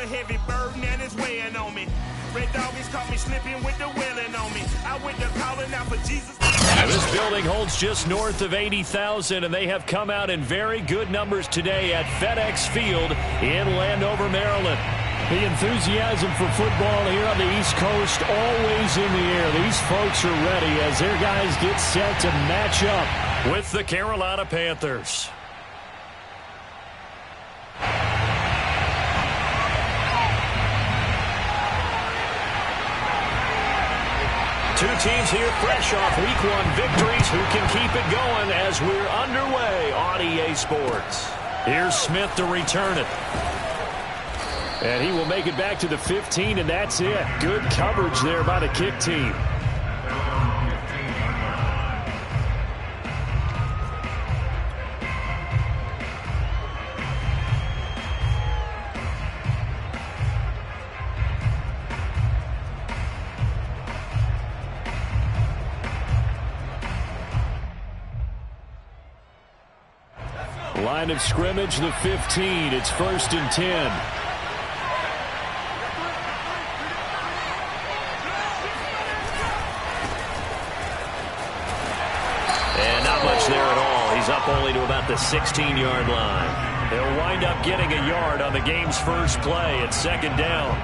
a heavy burden and it's weighing on me. Red doggies caught me slipping with the wailing on me. I went to calling out for Jesus. This building holds just north of 80,000, and they have come out in very good numbers today at FedEx Field in Landover, Maryland. The enthusiasm for football here on the East Coast always in the air. These folks are ready as their guys get set to match up with the Carolina Panthers. Two teams here fresh off Week 1 victories who can keep it going as we're underway on EA Sports. Here's Smith to return it. And he will make it back to the 15, and that's it. Good coverage there by the kick team. Line of scrimmage, the 15. It's 1st and 10. And not much there at all. He's up only to about the 16-yard line. They'll wind up getting a yard on the game's first play at 2nd down.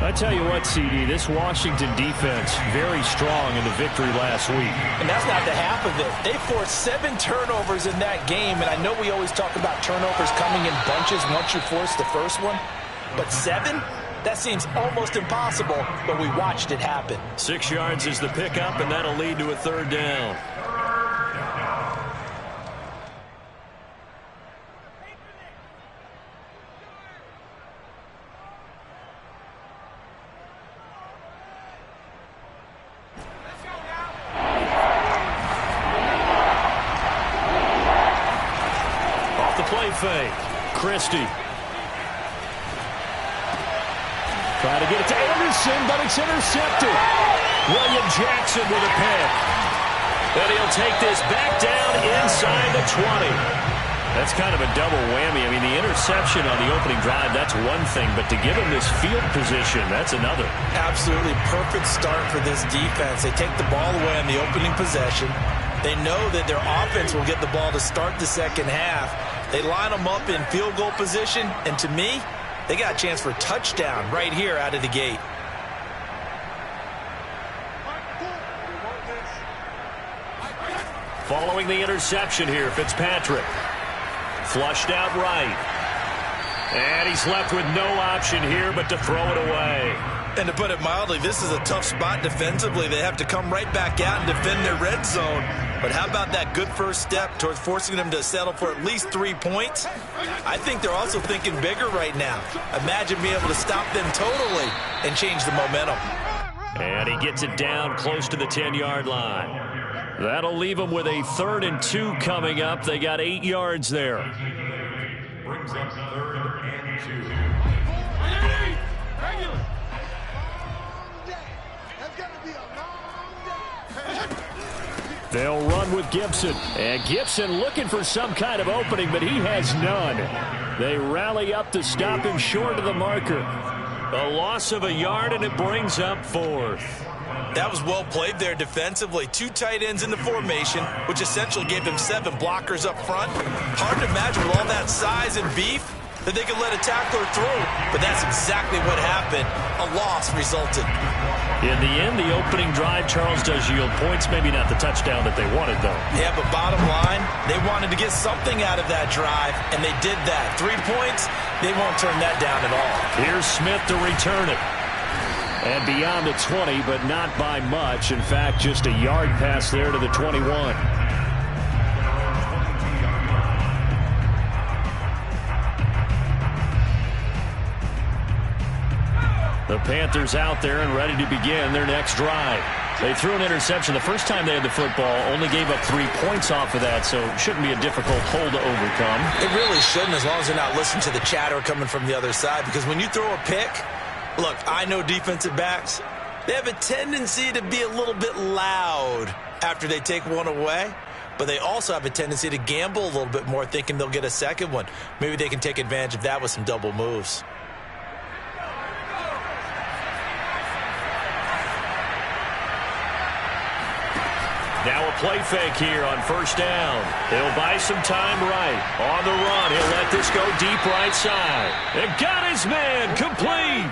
I tell you what, CD, this Washington defense, very strong in the victory last week. And that's not the half of it. They forced 7 turnovers in that game, and I know we always talk about turnovers coming in bunches once you force the first one, but 7? That seems almost impossible, but we watched it happen. 6 yards is the pickup, and that'll lead to a 3rd down. Fake. Christie. Trying to get it to Anderson, but it's intercepted. William Jackson with a pick. And he'll take this back down inside the 20. That's kind of a double whammy. I mean, the interception on the opening drive, that's one thing, but to give him this field position, that's another. Absolutely perfect start for this defense. They take the ball away on the opening possession. They know that their offense will get the ball to start the second half. They line them up in field goal position, and to me, they got a chance for a touchdown right here out of the gate. Following the interception here, Fitzpatrick. Flushed out right. And he's left with no option here but to throw it away. And to put it mildly, this is a tough spot defensively. They have to come right back out and defend their red zone. But how about that good first step towards forcing them to settle for at least 3 points? I think they're also thinking bigger right now. Imagine being able to stop them totally and change the momentum. And he gets it down close to the 10-yard line. That'll leave them with a 3rd and 2 coming up. They got 8 yards there. Brings up 3rd and 2. They'll run with Gibson. And Gibson looking for some kind of opening, but he has none. They rally up to stop him short of the marker. A loss of a yard, and it brings up 4th. That was well played there defensively. 2 tight ends in the formation, which essentially gave them 7 blockers up front. Hard to imagine with all that size and beef that they could let a tackler through, but that's exactly what happened. A loss resulted. In the end, the opening drive, Charles, does yield points. Maybe not the touchdown that they wanted, though. Yeah, but bottom line, they wanted to get something out of that drive, and they did that. 3 points, they won't turn that down at all. Here's Smith to return it. And beyond the 20, but not by much. In fact, just a yard pass there to the 21. The Panthers out there and ready to begin their next drive. They threw an interception the first time they had the football, only gave up 3 points off of that, so it shouldn't be a difficult hole to overcome. It really shouldn't, as long as they're not listening to the chatter coming from the other side, because when you throw a pick, look, I know defensive backs, they have a tendency to be a little bit loud after they take one away, but they also have a tendency to gamble a little bit more, thinking they'll get a second one. Maybe they can take advantage of that with some double moves. play fake here on first down. He'll buy some time right. On the run, he'll let this go deep right side. And got his man complete.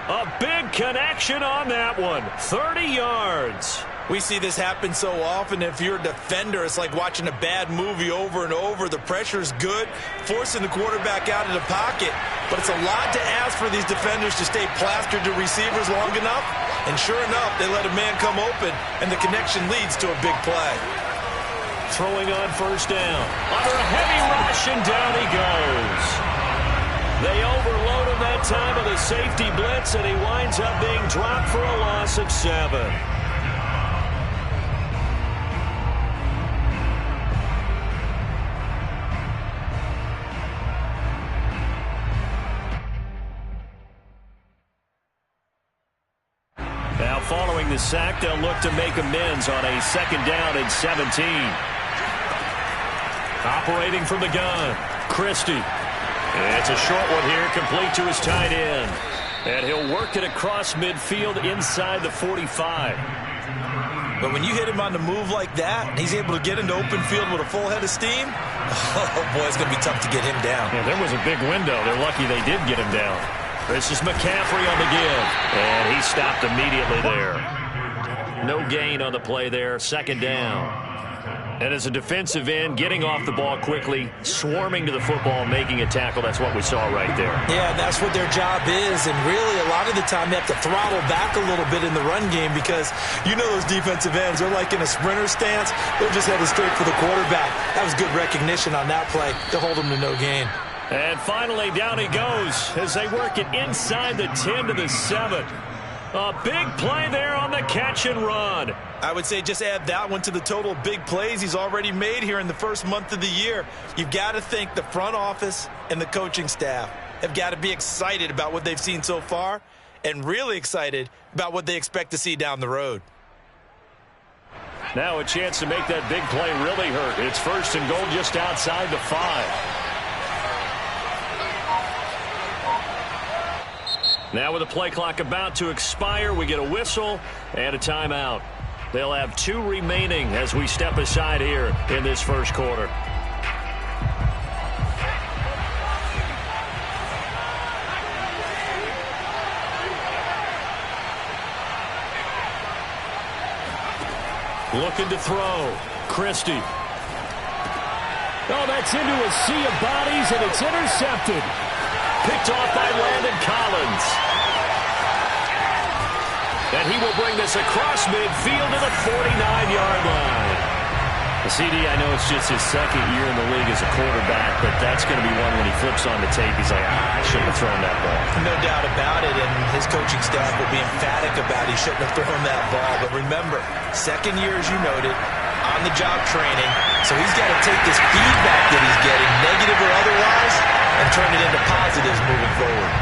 A big connection on that one. 30 yards. We see this happen so often. If you're a defender, it's like watching a bad movie over and over. The pressure's good, forcing the quarterback out of the pocket. But it's a lot to ask for these defenders to stay plastered to receivers long enough. And sure enough, they let a man come open, and the connection leads to a big play. Throwing on first down. Under a heavy rush, and down he goes. They overload him that time with a safety blitz, and he winds up being dropped for a loss of 7. Now following the sack, they'll look to make amends on a 2nd down and 17. Operating from the gun, Christie. It's a short one here, complete to his tight end. And he'll work it across midfield inside the 45. But when you hit him on the move like that, and he's able to get into open field with a full head of steam, oh boy, it's going to be tough to get him down. Yeah, there was a big window. They're lucky they did get him down. This is McCaffrey on the give. And he stopped immediately there. No gain on the play there. 2nd down. And as a defensive end, getting off the ball quickly, swarming to the football, making a tackle. That's what we saw right there. Yeah, that's what their job is. And really, a lot of the time, they have to throttle back a little bit in the run game because you know those defensive ends, they're like in a sprinter stance. They're just headed straight for the quarterback. That was good recognition on that play to hold him to no gain. And finally, down he goes as they work it inside the 10 to the 7. A big play there on the catch and run. I would say just add that one to the total big plays he's already made here in the first month of the year. You've got to think the front office and the coaching staff have got to be excited about what they've seen so far and really excited about what they expect to see down the road. Now a chance to make that big play really hurt. It's 1st and goal just outside the 5. Now with the play clock about to expire, we get a whistle and a timeout. They'll have 2 remaining as we step aside here in this first quarter. Looking to throw. Christie. Oh, that's into a sea of bodies, and it's intercepted. Picked off by Landon Collins. And he will bring this across midfield to the 49-yard line. CD, I know it's just his 2nd year in the league as a quarterback, but that's going to be one when he flips on the tape. He's like, I shouldn't have thrown that ball. No doubt about it, and his coaching staff will be emphatic about he shouldn't have thrown that ball. But remember, 2nd year, as you noted, on-the-job training, so he's got to take this feedback that he's getting, negative or otherwise, and turn it into positives moving forward.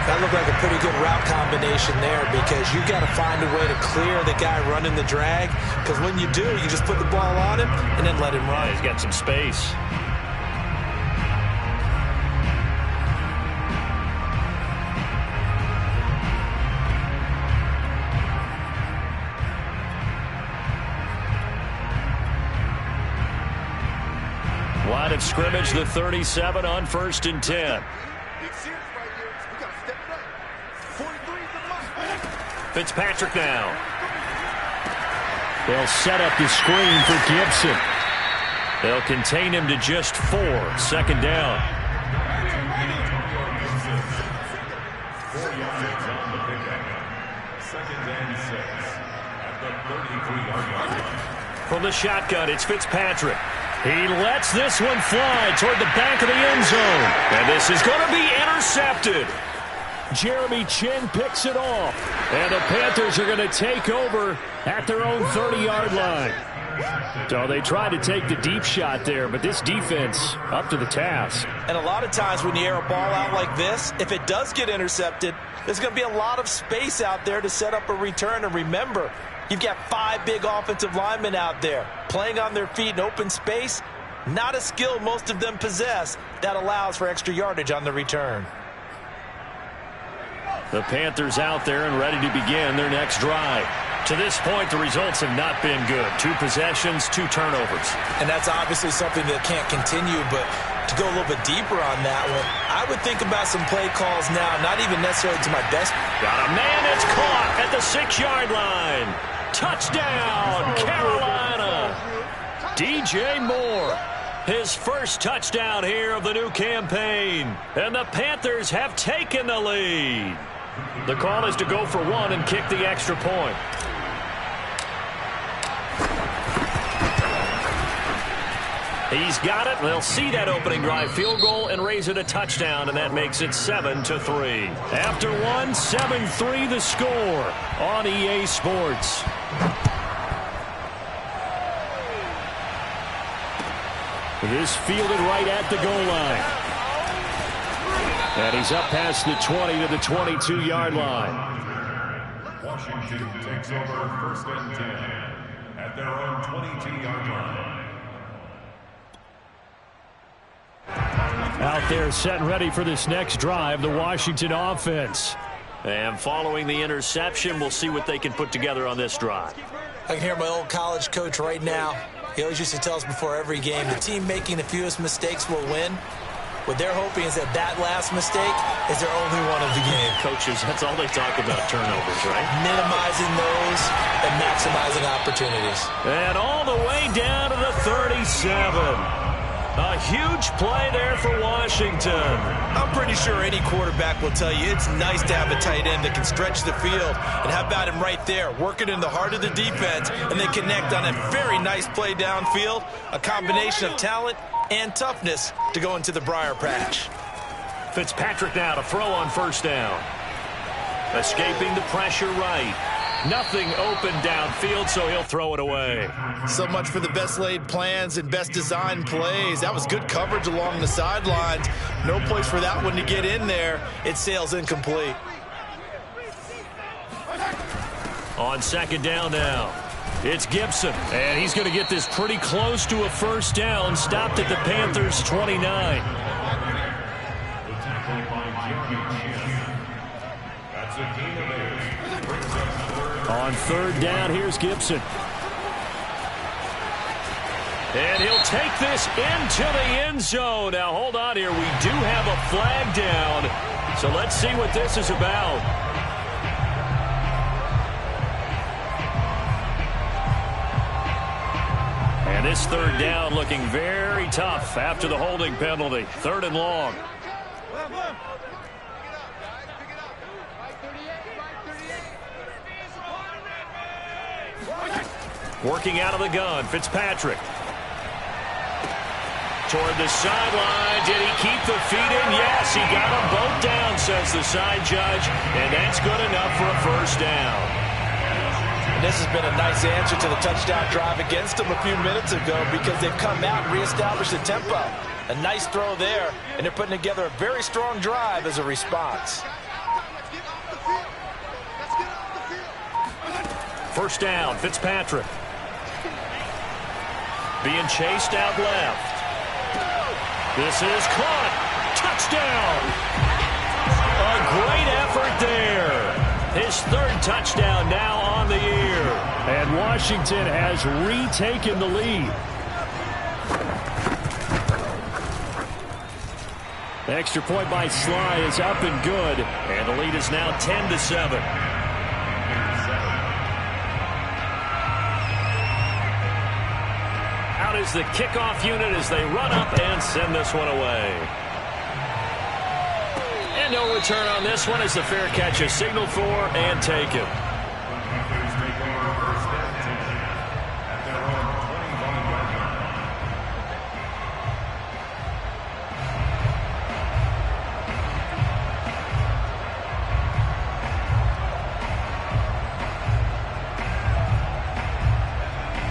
That looked like a pretty good route combination there because you've got to find a way to clear the guy running the drag, because when you do, you just put the ball on him and then let him run. He's got some space. Line of scrimmage, the 37 on 1st and 10. Fitzpatrick now. They'll set up the screen for Gibson. They'll contain him to just 4. 2nd down. From the shotgun, it's Fitzpatrick. He lets this one fly toward the back of the end zone. And this is going to be intercepted. Jeremy Chin picks it off. And the Panthers are going to take over at their own 30-yard line. So they tried to take the deep shot there, but this defense up to the task. And a lot of times when you air a ball out like this, if it does get intercepted, there's going to be a lot of space out there to set up a return. And remember, you've got 5 big offensive linemen out there playing on their feet in open space. Not a skill most of them possess that allows for extra yardage on the return. The Panthers out there and ready to begin their next drive. To this point, the results have not been good. 2 possessions, 2 turnovers. And that's obviously something that can't continue, but to go a little bit deeper on that one, I would think about some play calls now, not even necessarily to my best. Got a man that's caught at the 6-yard line. Touchdown, Carolina. DJ Moore, his first touchdown here of the new campaign. And the Panthers have taken the lead. The call is to go for 1 and kick the extra point. He's got it. They'll see that opening drive field goal and raise it a touchdown, and that makes it 7-3. After 1, 7-3 the score on EA Sports. This fielded right at the goal line. And he's up past the 20 to the 22-yard line. Washington takes over first and 10 at their own 22-yard line. Out there set and ready for this next drive, the Washington offense. And following the interception, we'll see what they can put together on this drive. I can hear my old college coach right now. He always used to tell us before every game, the team making the fewest mistakes will win. What they're hoping is that that last mistake is their only one of the game. Coaches, that's all they talk about, turnovers, right? Minimizing those and maximizing opportunities. And all the way down to the 37. A huge play there for Washington. I'm pretty sure any quarterback will tell you it's nice to have a tight end that can stretch the field. And how about him right there, working in the heart of the defense, and then connect on a very nice play downfield, a combination of talent and toughness to go into the briar patch. Fitzpatrick now to throw on first down. Escaping the pressure right. Nothing open downfield, so he'll throw it away. So much for the best laid plans and best designed plays. That was good coverage along the sidelines. No place for that one to get in there. It sails incomplete. On second down now, it's Gibson. And he's going to get this pretty close to a first down. Stopped at the Panthers' 29. The tackle by Jeremy Chin. That's a gain of 8. On third down, here's Gibson. And he'll take this into the end zone. Now, hold on here. We do have a flag down. So let's see what this is about. And this third down looking very tough after the holding penalty. 3rd and long. Working out of the gun, Fitzpatrick. Toward the sideline. Did he keep the feet in? Yes, he got them both down, says the side judge. And that's good enough for a first down. And this has been a nice answer to the touchdown drive against them a few minutes ago because they've come out and reestablished the tempo. A nice throw there, and they're putting together a very strong drive as a response. First down, Fitzpatrick. Being chased out left. This is caught. Touchdown. A great effort there. His 3rd touchdown now on the year. And Washington has retaken the lead. The extra point by Sly is up and good. And the lead is now 10-7. Out is the kickoff unit as they run up and send this one away. And no return on this one as the fair catch is signaled for and taken. Panthers take over first and 10 at their own 21-yard line.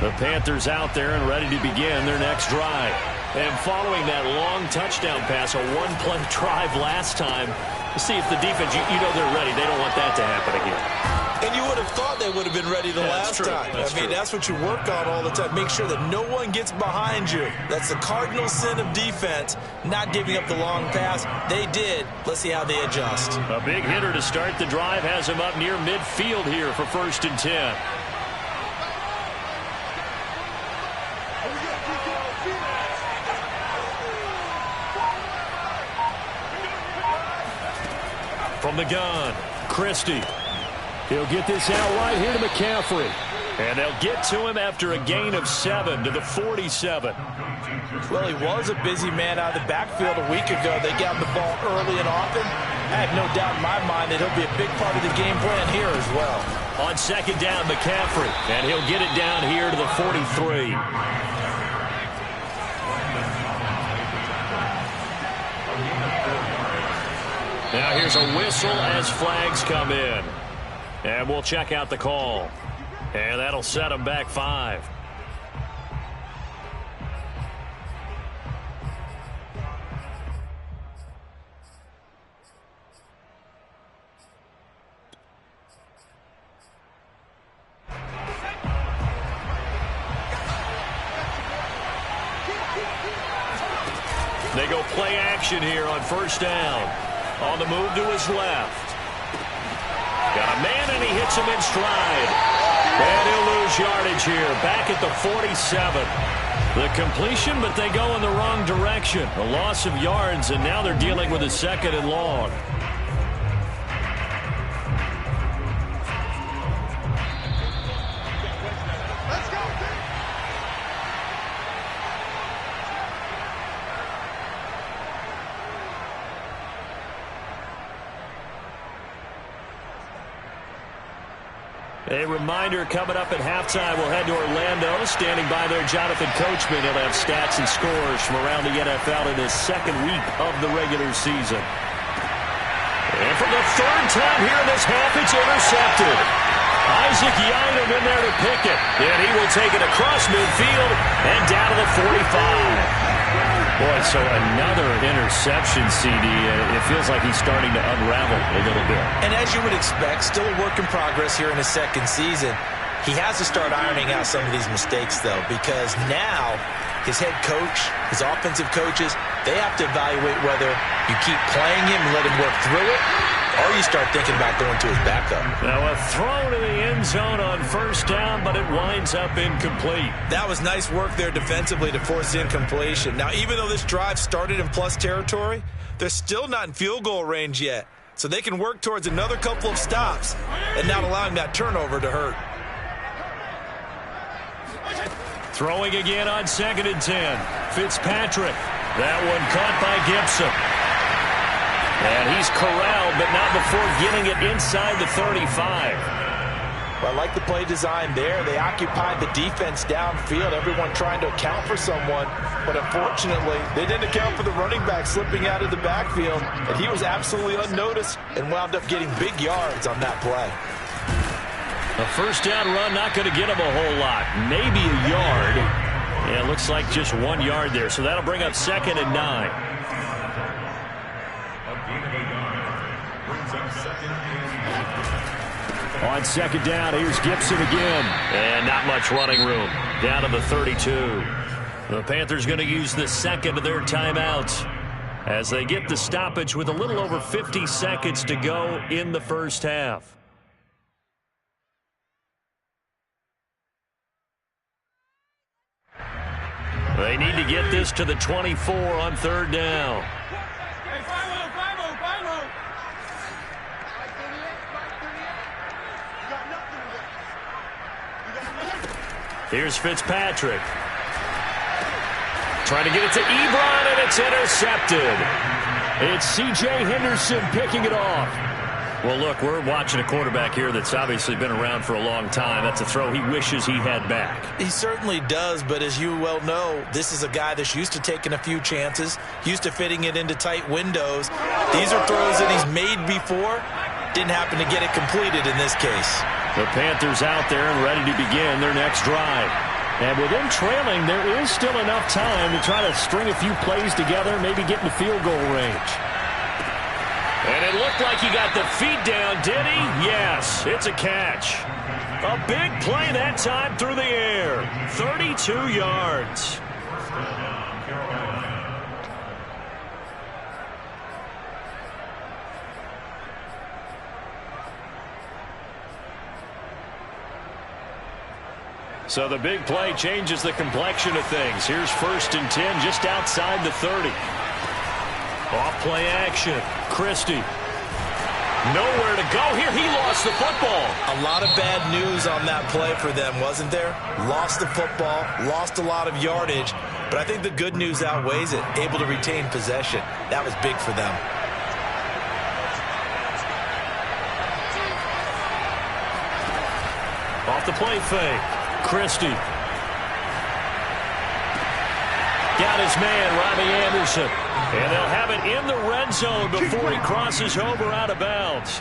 The Panthers out there and ready to begin their next drive. And following that long touchdown pass, a one-play drive last time, let's see if the defense, you know they're ready. They don't want that to happen again. And you would have thought they would have been ready the last time. That's what you work on all the time. Make sure that no one gets behind you. That's the cardinal sin of defense, not giving up the long pass. They did. Let's see how they adjust. A big hitter to start the drive has him up near midfield here for 1st and 10. From the gun, Christie. He'll get this out right here to McCaffrey. And they'll get to him after a gain of 7 to the 47. Well, he was a busy man out of the backfield a week ago. They got the ball early and often. I have no doubt in my mind that he'll be a big part of the game plan here as well. On 2nd down, McCaffrey. And he'll get it down here to the 43. Now here's a whistle as flags come in. And we'll check out the call. And that'll set them back 5. They go play action here on 1st down. On the move to his left. Got a man, and he hits him in stride. And he'll lose yardage here, back at the 47. The completion, but they go in the wrong direction. A loss of yards, and now they're dealing with a 2nd and long. A reminder coming up at halftime. We'll head to Orlando. Standing by there, Jonathan Coachman. He'll have stats and scores from around the NFL in his 2nd week of the regular season. And for the 3rd time here in this half, it's intercepted. Isaac Yiadom in there to pick it. And he will take it across midfield and down to the 45. Boy, so another interception, CD. It feels like he's starting to unravel a little bit. And as you would expect, still a work in progress here in his 2nd season. He has to start ironing out some of these mistakes, though, because now his head coach, his offensive coaches, they have to evaluate whether you keep playing him and let him work through it, or you start thinking about going to his backup. Now a throw to the end zone on 1st down, but it winds up incomplete. That was nice work there defensively to force the incompletion. Now, even though this drive started in plus territory, they're still not in field goal range yet. So they can work towards another couple of stops and not allowing that turnover to hurt. Throwing again on 2nd and 10. Fitzpatrick. That one caught by Gibson. And he's corralled, but not before getting it inside the 35. Well, I like the play design there. They occupied the defense downfield, everyone trying to account for someone. But unfortunately, they didn't account for the running back slipping out of the backfield. And he was absolutely unnoticed and wound up getting big yards on that play. A 1st down run, not going to get him a whole lot. Maybe a yard. Yeah, it looks like just 1 yard there. So that'll bring up 2nd and 9. On 2nd down, here's Gibson again. And not much running room. Down to the 32. The Panthers going to use the 2nd of their timeouts as they get the stoppage with a little over 50 seconds to go in the 1st half. They need to get this to the 24 on 3rd down. Here's Fitzpatrick. Trying to get it to Ebron, and it's intercepted. It's C.J. Henderson picking it off. Well, look, we're watching a quarterback here that's obviously been around for a long time. That's a throw he wishes he had back. He certainly does, but as you well know, this is a guy that's used to taking a few chances, used to fitting it into tight windows. These are throws that he's made before. Didn't happen to get it completed in this case. The Panthers out there and ready to begin their next drive. And with them trailing, there is still enough time to try to string a few plays together, maybe get into field goal range. And it looked like he got the feet down, did he? Yes, it's a catch. A big play that time through the air. 32 yards. So the big play changes the complexion of things. Here's 1st and 10 just outside the 30. Off play action. Christie. Nowhere to go here. He lost the football. A lot of bad news on that play for them, wasn't there? Lost the football, lost a lot of yardage, but I think the good news outweighs it. Able to retain possession. That was big for them. Off the play fake. Christie. Got his man, Robbie Anderson. And they'll have it in the red zone before he crosses over out of bounds.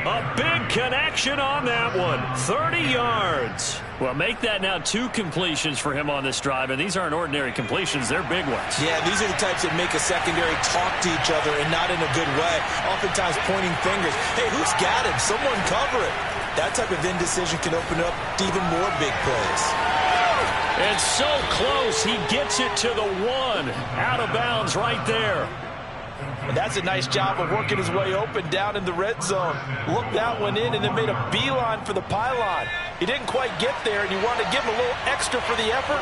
A big connection on that one. 30 yards. Well, make that now 2 completions for him on this drive, and these aren't ordinary completions. They're big ones. Yeah, these are the types that make a secondary talk to each other and not in a good way. Oftentimes pointing fingers. Hey, who's got him? Someone cover it. That type of indecision can open up to even more big plays. And so close, he gets it to the 1. Out of bounds right there. And that's a nice job of working his way open down in the red zone. Looked that one in and then made a beeline for the pylon. He didn't quite get there, and you wanted to give him a little extra for the effort,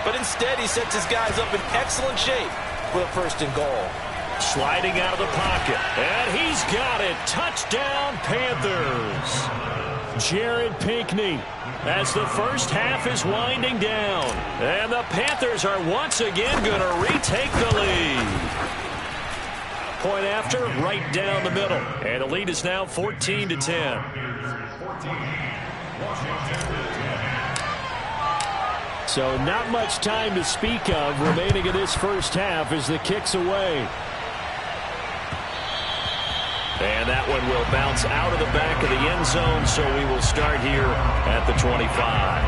but instead he sets his guys up in excellent shape for the 1st and goal. Sliding out of the pocket, and he's got it. Touchdown, Panthers. Jared Pinkney as the first half is winding down. And the Panthers are once again going to retake the lead. Point after, right down the middle. And the lead is now 14-10. So not much time to speak of remaining in this first half as the kick's away. And that one will bounce out of the back of the end zone, so we will start here at the 25.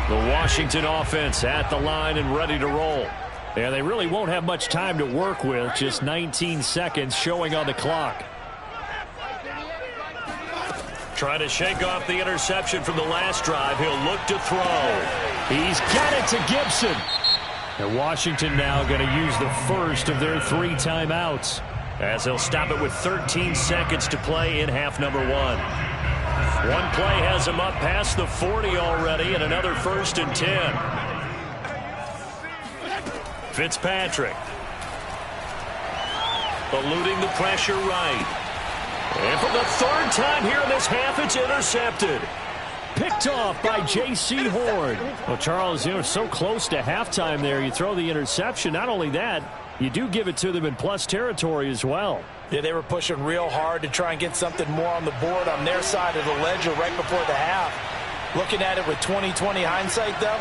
The Washington offense at the line and ready to roll. And they really won't have much time to work with, just 19 seconds showing on the clock. Trying to shake off the interception from the last drive. He'll look to throw. He's got it to Gibson. And Washington now going to use the first of their 3 timeouts, as they'll stop it with 13 seconds to play in half number 1. One play has him up past the 40 already, and another 1st and 10. Fitzpatrick. Eluding the pressure right. And for the 3rd time here in this half, it's intercepted. Picked off by J.C. Horn. Well, Charles, so close to halftime there. You throw the interception. Not only that, you do give it to them in plus territory as well. Yeah, they were pushing real hard to try and get something more on the board on their side of the ledger right before the half. Looking at it with 20/20 hindsight, though,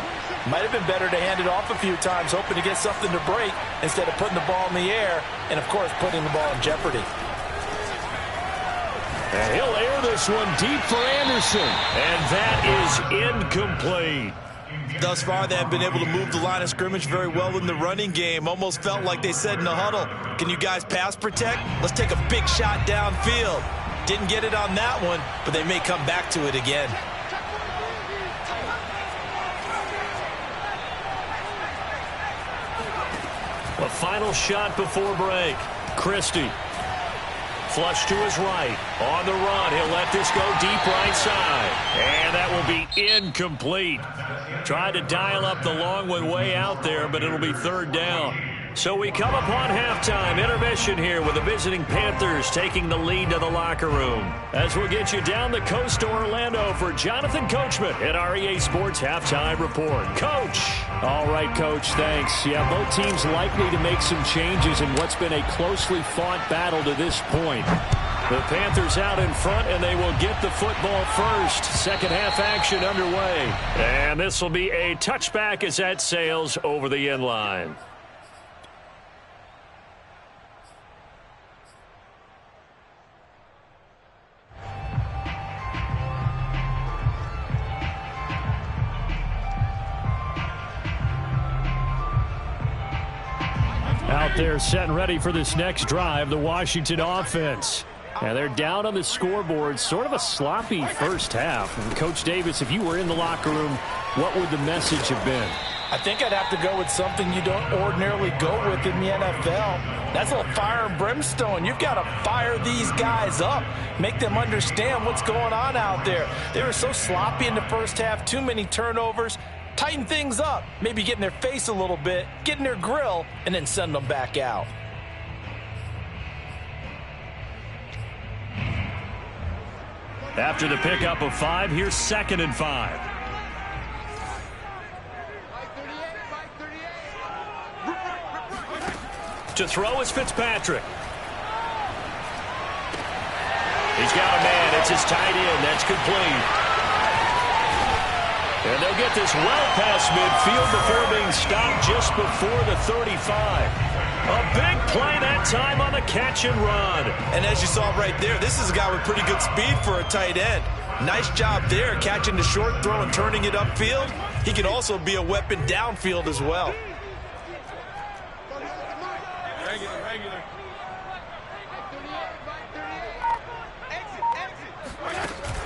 might have been better to hand it off a few times, hoping to get something to break instead of putting the ball in the air and, of course, putting the ball in jeopardy. And he'll air this one deep for Anderson. And that is incomplete. Thus far, they have been able to move the line of scrimmage very well in the running game. Almost felt like they said in the huddle, can you guys pass protect? Let's take a big shot downfield. Didn't get it on that one, but they may come back to it again. A final shot before break. Christie. Flush to his right. On the run. He'll let this go deep right side. And that will be incomplete. Tried to dial up the long one way out there, but it'll be 3rd down. So we come upon halftime. Intermission here with the visiting Panthers taking the lead to the locker room. As we'll get you down the coast to Orlando for Jonathan Coachman at our EA Sports Halftime Report. Coach. All right, Coach, thanks. Yeah, both teams likely to make some changes in what's been a closely fought battle to this point. The Panthers out in front, and they will get the football first. Second half action underway. And this will be a touchback as that sails over the end line. Out there set and ready for this next drive, the Washington offense. And they're down on the scoreboard, sort of a sloppy first half. And Coach Davis, if you were in the locker room, what would the message have been? I think I'd have to go with something you don't ordinarily go with in the NFL. That's a little fire and brimstone. You've got to fire these guys up, make them understand what's going on out there. They were so sloppy in the first half, too many turnovers. Tighten things up, maybe get in their face a little bit, get in their grill, and then send them back out. After the pickup of 5, here's 2nd and 5. To throw is Fitzpatrick. He's got a man. It's his tight end. That's complete. And they'll get this well past midfield before being stopped just before the 35. A big play that time on the catch and run. And as you saw right there, this is a guy with pretty good speed for a tight end. Nice job there catching the short throw and turning it upfield. He can also be a weapon downfield as well.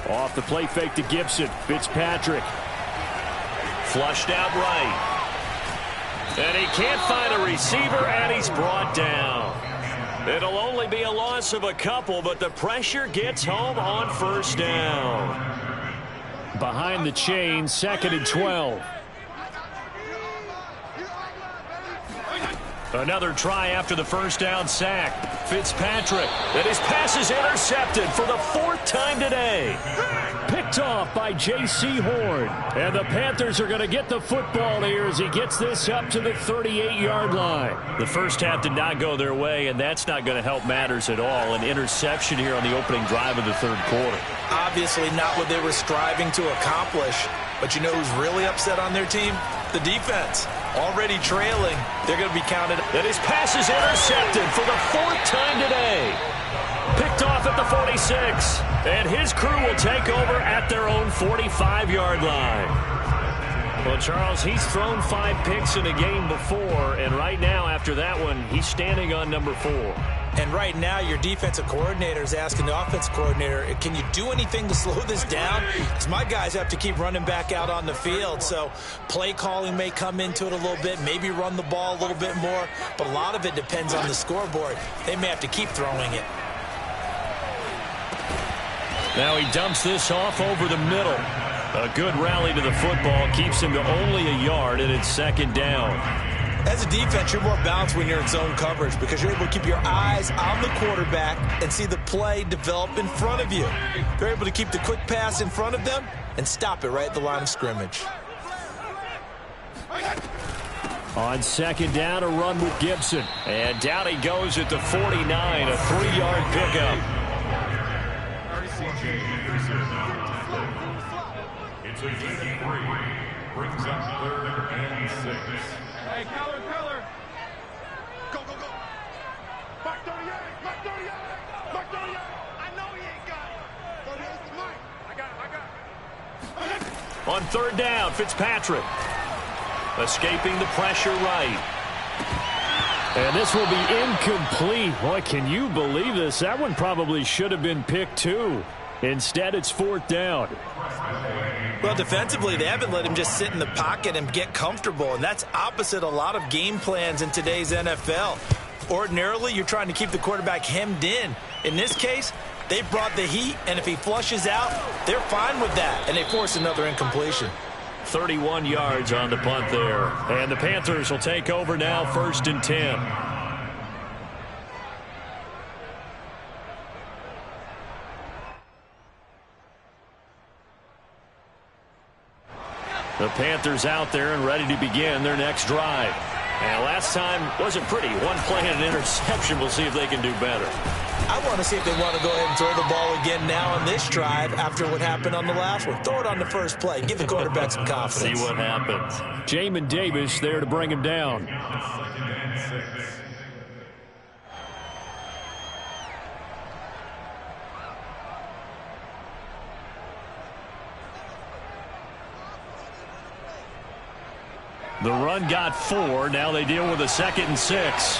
Off the play fake to Gibson. Fitzpatrick. Flushed out right. And he can't find a receiver, and he's brought down. It'll only be a loss of a couple, but the pressure gets home on first down. Behind the chain, 2nd and 12. Another try after the first down sack. Fitzpatrick, and his pass is intercepted for the 4th time today. Picked off by J.C. Horn. And the Panthers are going to get the football here as he gets this up to the 38-yard line. The first half did not go their way, and that's not going to help matters at all. An interception here on the opening drive of the 3rd quarter. Obviously not what they were striving to accomplish. But you know who's really upset on their team? The defense. Already trailing. They're going to be counted. And his pass is intercepted for the 4th time today. Picked off at the 46. And his crew will take over at their own 45-yard line. Well, Charles, he's thrown 5 picks in a game before. And right now, after that one, he's standing on number 4. And right now, your defensive coordinator is asking the offensive coordinator, can you do anything to slow this down? Because my guys have to keep running back out on the field. So play calling may come into it a little bit, maybe run the ball a little bit more. But a lot of it depends on the scoreboard. They may have to keep throwing it. Now he dumps this off over the middle. A good rally to the football keeps him to only a yard, and it's 2nd down. As a defense, you're more balanced when you're in zone coverage because you're able to keep your eyes on the quarterback and see the play develop in front of you. You're able to keep the quick pass in front of them and stop it right at the line of scrimmage. On 2nd down, a run with Gibson. And down he goes at the 49, a 3-yard pickup. It's a gain of 3. Brings up 3rd and 6. Hey, color. Go. Mark 38. Mark 38. I know he ain't got it. 38's the mark. I got it. On 3rd down, Fitzpatrick. Escaping the pressure right. And this will be incomplete. Boy, can you believe this? That one probably should have been picked too. Instead, it's 4th down. Well, defensively, they haven't let him just sit in the pocket and get comfortable, and that's opposite a lot of game plans in today's NFL. Ordinarily, you're trying to keep the quarterback hemmed in. In this case, they brought the heat, and if he flushes out, they're fine with that, and they force another incompletion. 31 yards on the punt there. And the Panthers will take over now, 1st and 10. The Panthers out there and ready to begin their next drive. And last time wasn't pretty. One play and an interception. We'll see if they can do better. I want to see if they want to go ahead and throw the ball again now on this drive after what happened on the last one. Throw it on the first play. Give the quarterback some confidence. See what happens. Jamin Davis there to bring him down. The run got 4. Now they deal with a 2nd and 6.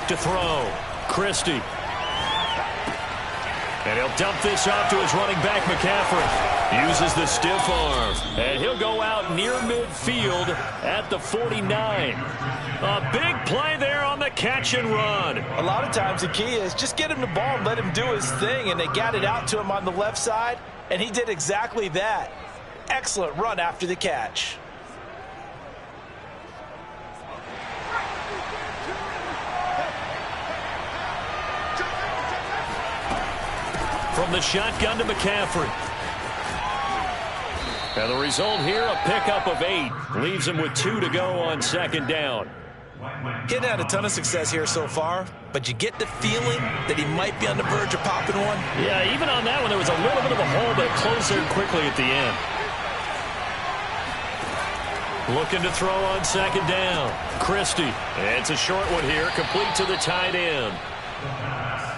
to throw. Christie. And he'll dump this off to his running back, McCaffrey. Uses the stiff arm. And he'll go out near midfield at the 49. A big play there on the catch and run. A lot of times the key is just get him the ball and let him do his thing. And they got it out to him on the left side. And he did exactly that. Excellent run after the catch. From the shotgun to McCaffrey. And the result here, a pickup of 8. Leaves him with 2 to go on second down. Getting had a ton of success here so far, but you get the feeling that he might be on the verge of popping one. Yeah, even on that one, there was a little bit of a hole, but it closed there quickly at the end. Looking to throw on second down. Christie. It's a short one here, complete to the tight end.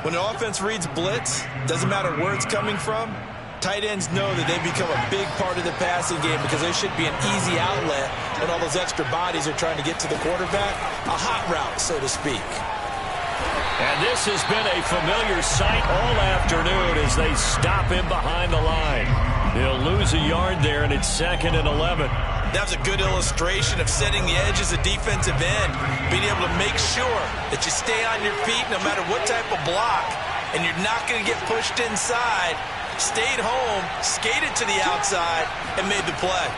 When the offense reads blitz, doesn't matter where it's coming from, tight ends know that they become a big part of the passing game because they should be an easy outlet when all those extra bodies are trying to get to the quarterback. A hot route, so to speak. And this has been a familiar sight all afternoon as they stop him behind the line. He'll lose a yard there, and it's 2nd and 11. That was a good illustration of setting the edge as a defensive end, being able to make sure that you stay on your feet no matter what type of block, and you're not going to get pushed inside. Stayed home, skated to the outside, and made the play.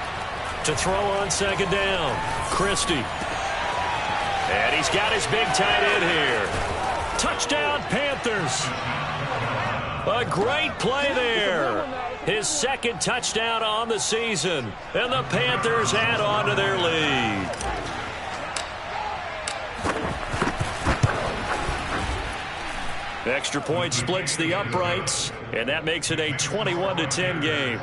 To throw on second down, Christie. And he's got his big tight end here. Touchdown, Panthers. A great play there. His 2nd touchdown on the season. And the Panthers add on to their lead. Extra point splits the uprights, and that makes it a 21-10 game.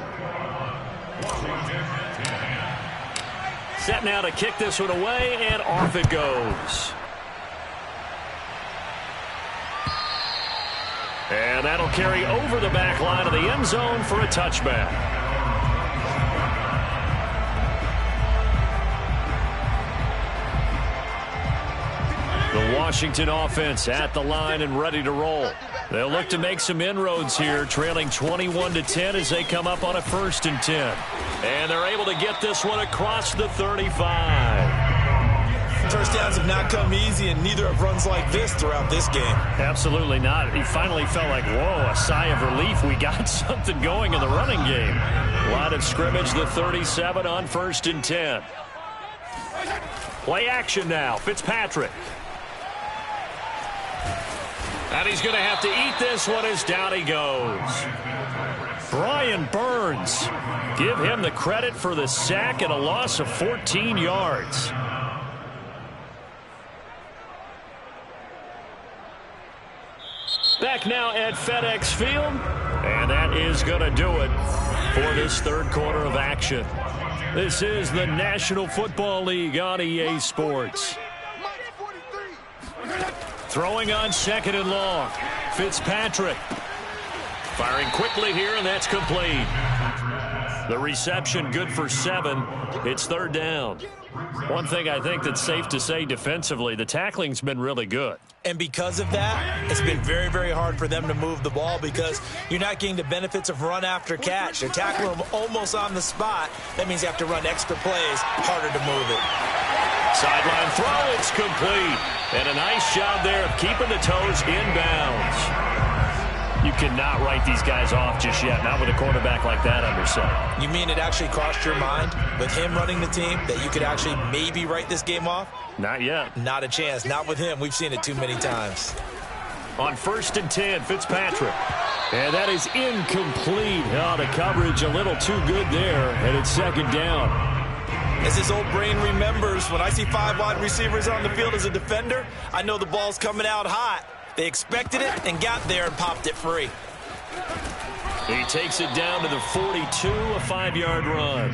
Set now to kick this one away, and off it goes. And that'll carry over the back line of the end zone for a touchback. The Washington offense at the line and ready to roll. They'll look to make some inroads here, trailing 21-10 as they come up on a 1st and 10. And they're able to get this one across the 35. First downs have not come easy, and neither have runs like this throughout this game. Absolutely not. He finally felt like, whoa, a sigh of relief. We got something going in the running game. Line of scrimmage, the 37 on 1st and 10. Play action now. Fitzpatrick. And he's going to have to eat this one as down he goes. Brian Burns. Give him the credit for the sack and a loss of 14 yards. Back now at FedEx Field, and that is going to do it for this 3rd quarter of action. This is the National Football League on EA Sports. Throwing on 2nd and long. Fitzpatrick. Firing quickly here, and that's complete. The reception good for 7. It's 3rd down. One thing I think that's safe to say defensively, the tackling's been really good. And because of that, it's been very, very hard for them to move the ball because you're not getting the benefits of run after catch. They're tackling them almost on the spot. That means you have to run extra plays, harder to move it. Sideline throw, it's complete. And a nice job there of keeping the toes inbounds. You cannot write these guys off just yet, not with a quarterback like that under center. You mean it actually crossed your mind with him running the team that you could actually maybe write this game off? Not yet. Not a chance. Not with him. We've seen it too many times. On 1st and 10, Fitzpatrick. And that is incomplete. Oh, the coverage a little too good there, and it's 2nd down. As his old brain remembers, when I see 5 wide receivers on the field as a defender, I know the ball's coming out hot. They expected it and got there and popped it free. He takes it down to the 42, a 5-yard run.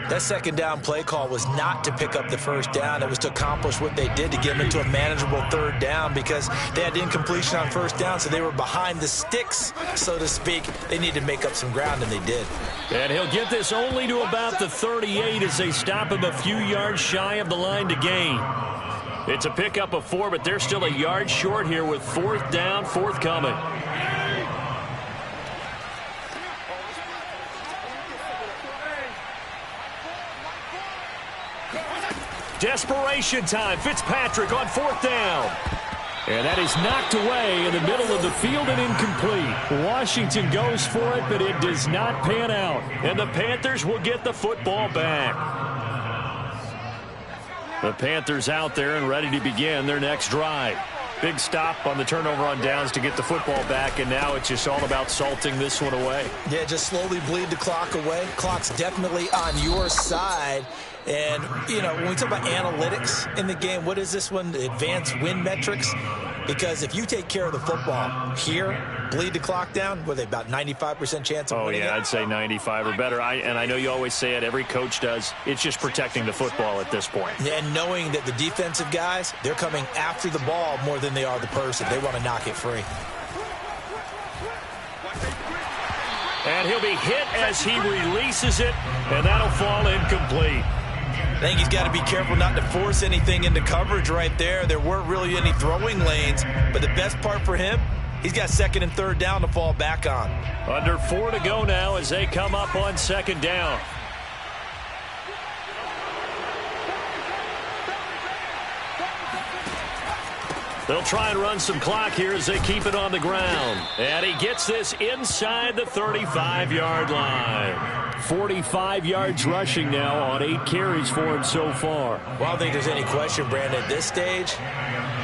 That 2nd down play call was not to pick up the 1st down. It was to accomplish what they did to get them into a manageable 3rd down because they had incompletion on 1st down, so they were behind the sticks, so to speak. They needed to make up some ground, and they did. And he'll get this only to about the 38 as they stop him a few yards shy of the line to gain. It's a pickup of 4, but they're still a yard short here with 4th down, forthcoming. Desperation time. Fitzpatrick on 4th down. And that is knocked away in the middle of the field and incomplete. Washington goes for it, but it does not pan out. And the Panthers will get the football back. The Panthers out there and ready to begin their next drive. Big stop on the turnover on downs to get the football back, and now it's just all about salting this one away. Yeah, just slowly bleed the clock away. Clock's definitely on your side. And, you know, when we talk about analytics in the game, what is this one? The advanced win metrics? Because if you take care of the football here, bleed the clock down, what are they, about 95% chance of winning it? I'd say 95 or better. And I know you always say it, every coach does. It's just protecting the football at this point. Yeah, and knowing that the defensive guys, they're coming after the ball more than they are the person. They want to knock it free. And he'll be hit as he releases it, and that'll fall incomplete. I think he's got to be careful not to force anything into coverage right there. There weren't really any throwing lanes, but the best part for him, he's got 2nd and 3rd down to fall back on. Under 4 to go now as they come up on 2nd down. They'll try and run some clock here as they keep it on the ground. And he gets this inside the 35-yard line. 45 yards rushing now on 8 carries for him so far. Well, I don't think there's any question, Brandon, at this stage,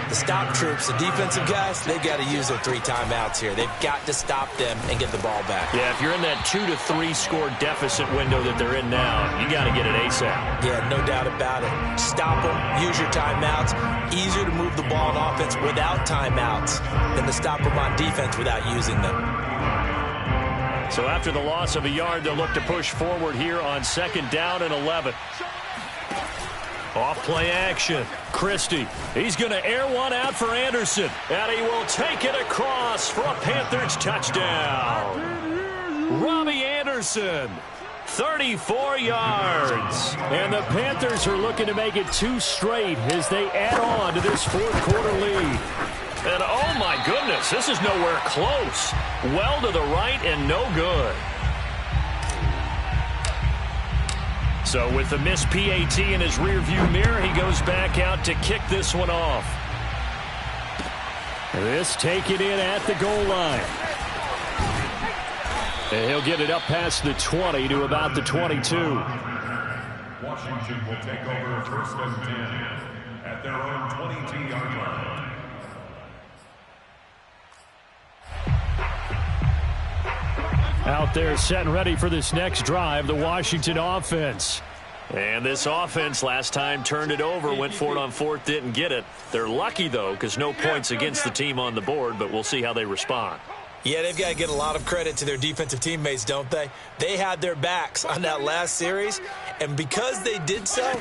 the stop troops, the defensive guys, they've got to use their 3 timeouts here. They've got to stop them and get the ball back. Yeah, if you're in that 2 to 3 score deficit window that they're in now, you got to get it ASAP. Yeah, no doubt about it. Stop them, use your timeouts. Easier to move the ball on offense without timeouts than to stop them on defense without using them. So after the loss of a yard, they'll look to push forward here on 2nd down and 11. Off play action. Christie. He's going to air one out for Anderson. And he will take it across for a Panthers touchdown. Robbie Anderson. 34 yards. And the Panthers are looking to make it 2 straight as they add on to this 4th quarter lead. And oh my goodness, this is nowhere close. Well to the right and no good. So with the missed PAT in his rearview mirror, he goes back out to kick this one off. This taken in at the goal line. And he'll get it up past the 20 to about the 22. Washington will take over 1st and 10 at their own 22-yard line. Out there set and ready for this next drive, the Washington offense. And this offense last time turned it over, went for it on 4th, didn't get it. They're lucky, though, because no points against the team on the board, but we'll see how they respond. Yeah, they've got to get a lot of credit to their defensive teammates, don't they? They had their backs on that last series, and because they did so,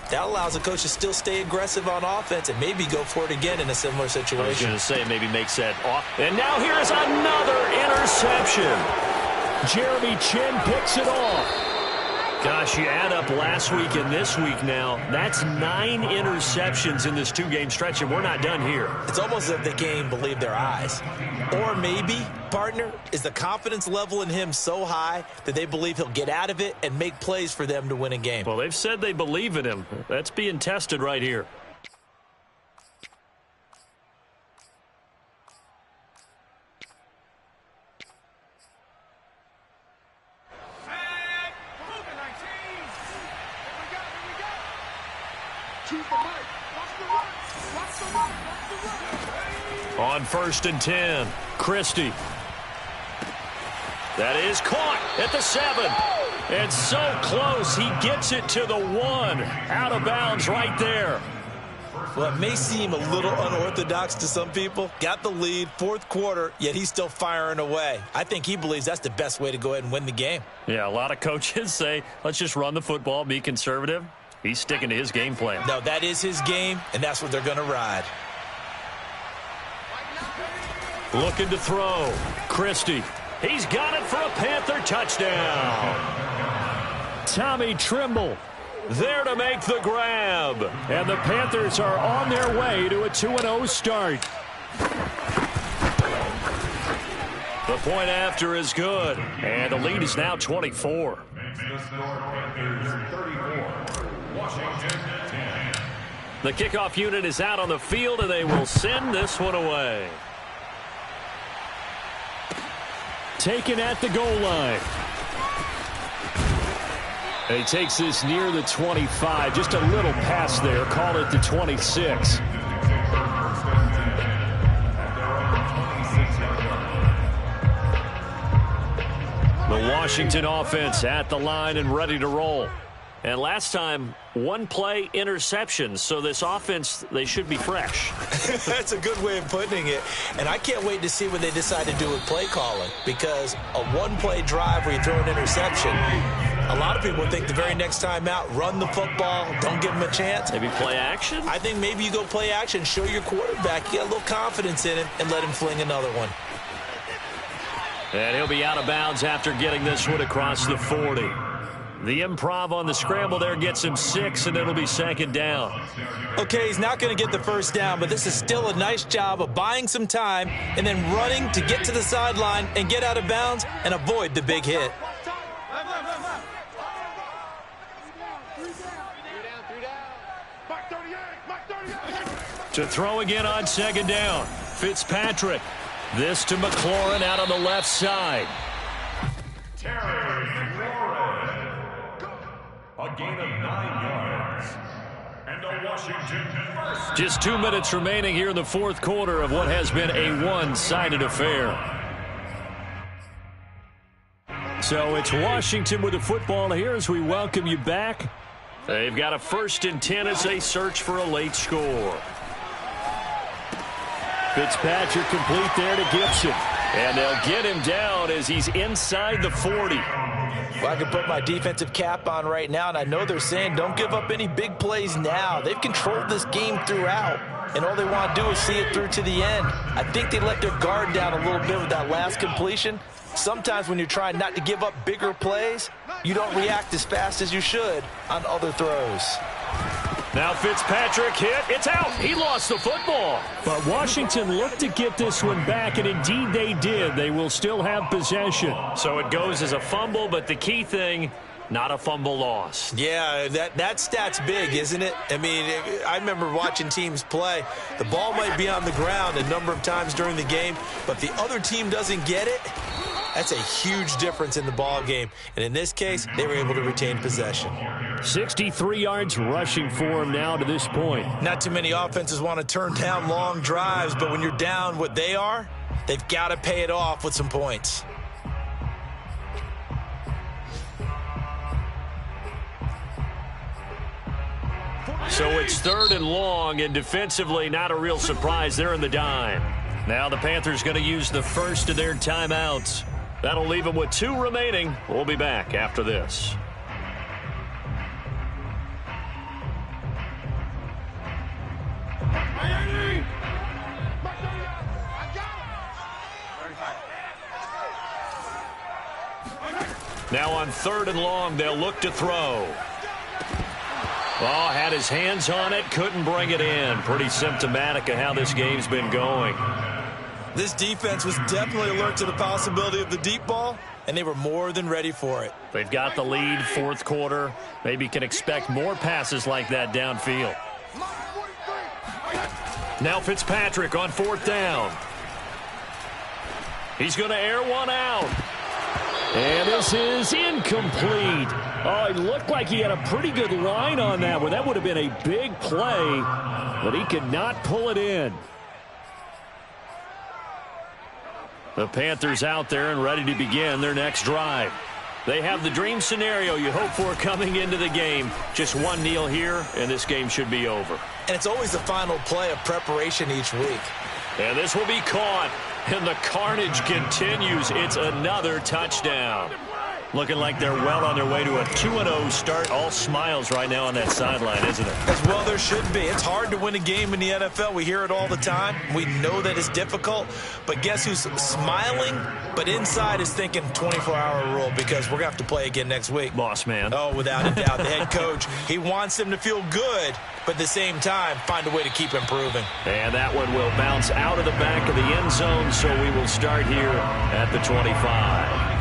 that allows the coach to still stay aggressive on offense and maybe go for it again in a similar situation. I was going to say maybe makes that off. And now here's another interception. Jeremy Chin picks it off. Gosh, you add up last week and this week now, that's 9 interceptions in this 2-game stretch, and we're not done here. It's almost as if they can't even believe their eyes. Or maybe, partner, is the confidence level in him so high that they believe he'll get out of it and make plays for them to win a game. Well, they've said they believe in him. That's being tested right here. On 1st and 10, Christie. That is caught at the 7. And so close, he gets it to the 1. Out of bounds right there. Well, it may seem a little unorthodox to some people. Got the lead, 4th quarter, yet he's still firing away. I think he believes that's the best way to go ahead and win the game. Yeah, a lot of coaches say, let's just run the football, be conservative. He's sticking to his game plan. No, that is his game, and that's what they're going to ride. Looking to throw. Christie. He's got it for a Panther touchdown. Tommy Trimble there to make the grab. And the Panthers are on their way to a 2-0 start. The point after is good, and the lead is now 24. Panthers 34, Washington 10. The kickoff unit is out on the field, and they will send this one away. Taken at the goal line. And he takes this near the 25. Just a little pass there. Call it the 26. The Washington offense at the line and ready to roll. And last time, one play interception. So this offense, they should be fresh. That's a good way of putting it. And I can't wait to see what they decide to do with play calling. Because a one-play drive where you throw an interception, a lot of people think the very next time out, run the football, don't give them a chance. Maybe play action? I think maybe you go play action, show your quarterback, get a little confidence in it, and let him fling another one. And he'll be out of bounds after getting this one across the 40. The improv on the scramble there gets him 6, and it'll be second down. Okay, he's not going to get the first down, but this is still a nice job of buying some time and then running to get to the sideline and get out of bounds and avoid the big hit. To throw again on second down. Fitzpatrick. This to McLaurin out on the left side. A gain of 9 yards. And a Washington first. Just 2 minutes remaining here in the fourth quarter of what has been a one-sided affair. So it's Washington with the football here as we welcome you back. They've got a 1st and 10 as they search for a late score. Fitzpatrick complete there to Gibson. And they'll get him down as he's inside the 40. Well, I can put my defensive cap on right now, and I know they're saying don't give up any big plays now. They've controlled this game throughout, and all they want to do is see it through to the end. I think they let their guard down a little bit with that last completion. Sometimes when you're trying not to give up bigger plays, you don't react as fast as you should on other throws. Now Fitzpatrick hit. It's out. He lost the football. But Washington looked to get this one back, and indeed they did. They will still have possession. So it goes as a fumble, but the key thing, not a fumble loss. Yeah, that stat's big, isn't it? I mean, I remember watching teams play. The ball might be on the ground a number of times during the game, but if the other team doesn't get it, that's a huge difference in the ball game. And in this case, they were able to retain possession. 63 yards rushing for him now to this point. Not too many offenses want to turn down long drives, but when you're down what they are, they've got to pay it off with some points. So it's 3rd and long, and defensively not a real surprise. They're in the dime. Now the Panthers going to use the first of their timeouts. That'll leave them with 2 remaining. We'll be back after this. Now on 3rd and long, they'll look to throw. Oh, had his hands on it, couldn't bring it in. Pretty symptomatic of how this game's been going. This defense was definitely alert to the possibility of the deep ball, and they were more than ready for it. They've got the lead, 4th quarter. Maybe can expect more passes like that downfield. Now Fitzpatrick on 4th down. He's going to air one out. And this is incomplete. Oh, it looked like he had a pretty good line on that one. That would have been a big play, but he could not pull it in. The Panthers out there and ready to begin their next drive. They have the dream scenario you hope for coming into the game. Just one kneel here, and this game should be over. And it's always the final play of preparation each week. And this will be caught, and the carnage continues. It's another touchdown. Looking like they're well on their way to a 2-0 start. All smiles right now on that sideline, isn't it? As well there should be. It's hard to win a game in the NFL. We hear it all the time. We know that it's difficult. But guess who's smiling, but inside is thinking 24-hour rule because we're going to have to play again next week. Boss man. Oh, without a doubt. The head coach, he wants them to feel good, but at the same time, find a way to keep improving. And that one will bounce out of the back of the end zone, so we will start here at the 25.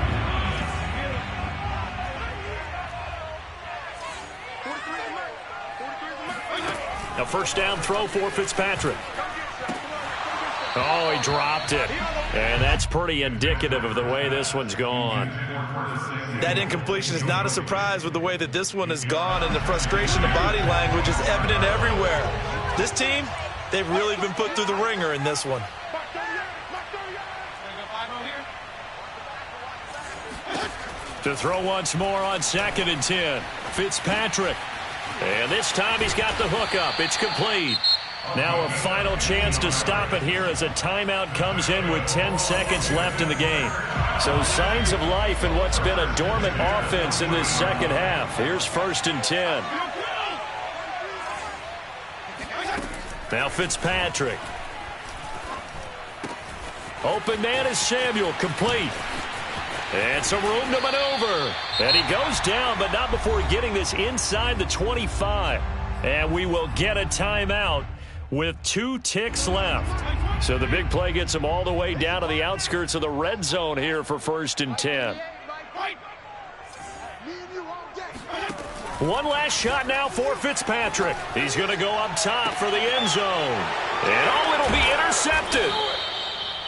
A first down throw for Fitzpatrick. Oh, he dropped it. And that's pretty indicative of the way this one's gone. That incompletion is not a surprise with the way that this one has gone, and the frustration of body language is evident everywhere. This team, they've really been put through the ringer in this one. To throw once more on 2nd and 10. Fitzpatrick. And this time he's got the hook up. It's complete. Now a final chance to stop it here as a timeout comes in with 10 seconds left in the game. So signs of life in what's been a dormant offense in this second half. Here's 1st and 10. Now Fitzpatrick. Open man is Samuel, complete. And some room to maneuver. And he goes down, but not before getting this inside the 25. And we will get a timeout with 2 ticks left. So the big play gets him all the way down to the outskirts of the red zone here for 1st and 10. One last shot now for Fitzpatrick. He's going to go up top for the end zone. And it'll be intercepted.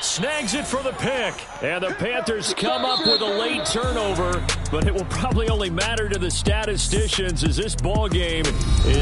Snags it for the pick. And the Panthers come up with a late turnover, but it will probably only matter to the statisticians as this ball game is